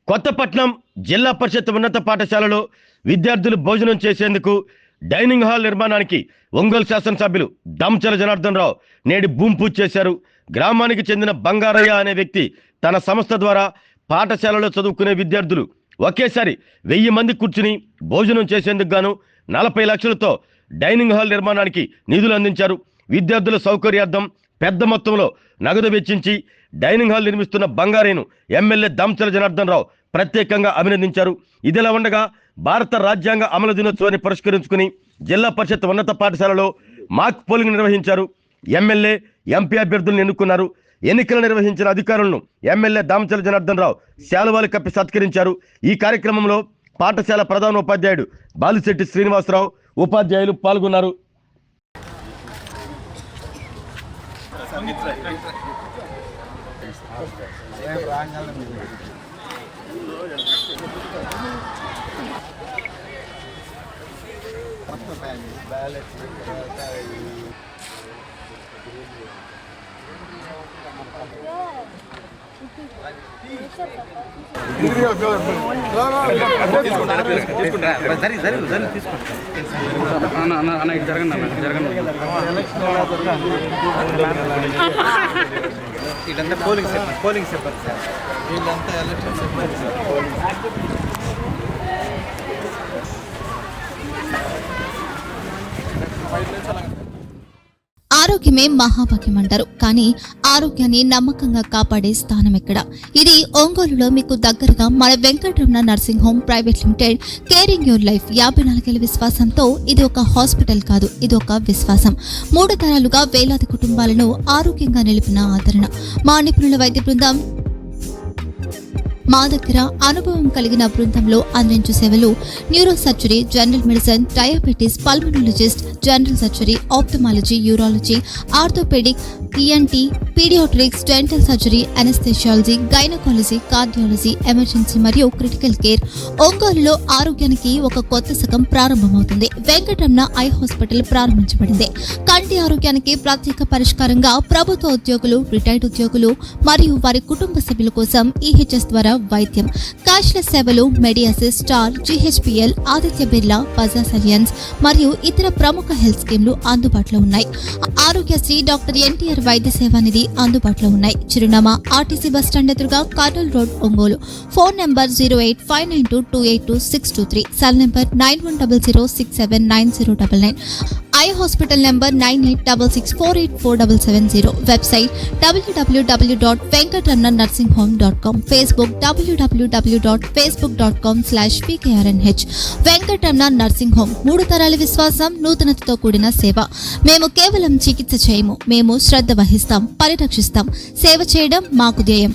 కొత్తపట్నం జిల్లా పరిషత్ ఉన్నత పాఠశాలలో విద్యార్థులు భోజనం చేసేందుకు డైనింగ్ హాల్ నిర్మాణానికి ఒంగోలు శాసనసభ్యులు దంచల జనార్దన్ రావు నేడు భూమి పూజ చేశారు. గ్రామానికి చెందిన బంగారయ్య అనే వ్యక్తి తన సంస్థ ద్వారా పాఠశాలలో చదువుకునే విద్యార్థులు ఒకేసారి 1000 మంది కూర్చుని భోజనం చేసేందుకు గాను 40 లక్షలతో డైనింగ్ హాల్ నిర్మాణానికి నిధులు అందించారు. విద్యార్థుల సౌకర్యార్థం పెద్ద మొత్తంలో నగదు వెచ్చించి డైనింగ్ హాల్ నిర్మిస్తున్న బంగారేను ఎమ్మెల్యే దంచల జనార్దన్ రావు ప్రత్యేకంగా అభినందించారు. ఇదిలా ఉండగా భారత రాజ్యాంగ అమలు దినోత్సవాన్ని పురస్కరించుకుని జిల్లా పరిషత్ ఉన్నత పాఠశాలలో మాక్ పోలింగ్ నిర్వహించారు. ఎమ్మెల్యే ఎంపీ అభ్యర్థులను ఎన్నుకున్నారు. ఎన్నికలు నిర్వహించిన అధికారులను ఎమ్మెల్యే దంచల జనార్దన్ రావు శాలువాలు కప్పి సత్కరించారు. ఈ కార్యక్రమంలో పాఠశాల ప్రధాన ఉపాధ్యాయుడు బాలిశెట్టి శ్రీనివాసరావు, ఉపాధ్యాయులు పాల్గొన్నారు. వీళ్ళంతా పోలింగ్ చెప్పారు సార్. వీళ్ళంతా ఎలక్షన్ చెప్పారు సార్. ఆరోగ్యమే మహాభాగ్యం అంటారు. కానీ ఆరోగ్యాన్ని నమ్మకంగా కాపాడే స్థానం ఎక్కడ? ఇది ఒంగోలులో మీకు దగ్గరగా మన Venkataramana nursing home private limited. Caring your life 54 ఏళ్ల విశ్వాసంతో ఇది ఒక హాస్పిటల్ కాదు, ఇది ఒక విశ్వాసం. 3 తరాలుగా వేలాది కుటుంబాలను ఆరోగ్యంగా నిలిపిన ఆదరణ. మా నిపుణుల వైద్య బృందం మా దగ్గర అనుభవం కలిగిన బృందంలో అందించే సేవలు neuro surgery, general medicine, diabetes, pulmonologist, general surgery, ophthalmology, urology, orthopaedic, ENT, paediatrics, dental surgery, anaesthesiology, gynaecology, cardiology, emergency మరియు క్రిటికల్ కేర్. ఒంగోలులో ఆరోగ్యానికి ఒక కొత్త శకం ప్రారంభమవుతుంది. వెంకటరమణ ఐ హాస్పిటల్ ప్రారంభించబడింది. కంటి ఆరోగ్యానికి ప్రత్యేక పరిష్కారంగా ప్రభుత్వ ఉద్యోగులు, రిటైర్డ్ ఉద్యోగులు మరియు వారి కుటుంబ సభ్యుల కోసం ఈహెచ్ఎస్ ద్వారా వైద్యం, క్యాష్లెస్ సేవలు, మెడియాసిస్, స్టార్, జీహెచ్పిఎల్, ఆదిత్య బిర్లా, బజాజ్ అలియన్స్ మరియు ఇతర ప్రముఖ హెల్త్ స్కీమ్లు అందుబాటులో ఉన్నాయి. ఆరోగ్యశ్రీ, డాక్టర్ ఎన్టీఆర్ వైద్య సేవా నిధి అందుబాటులో ఉన్నాయి. చిరునామా ఆర్టీసీ బస్టాండ్ ఎదురుగా, Kurnool road, Ongole. Phone number 08592282623, cell number 9100679099, eye hospital number 9866484770, website www.venkatramanarsinghome.com, Facebook www.facebook.com/pkrnh. Venkataramana nursing home, 3 తరాల విశ్వాసం, నూతనతతో కూడిన సేవ. మేము కేవలం చికిత్స చేయము, మేము శ్రద్ధ వహిస్తాం, పరిరక్షిస్తాం. సేవ చేయడం మాకు ధ్యేయం.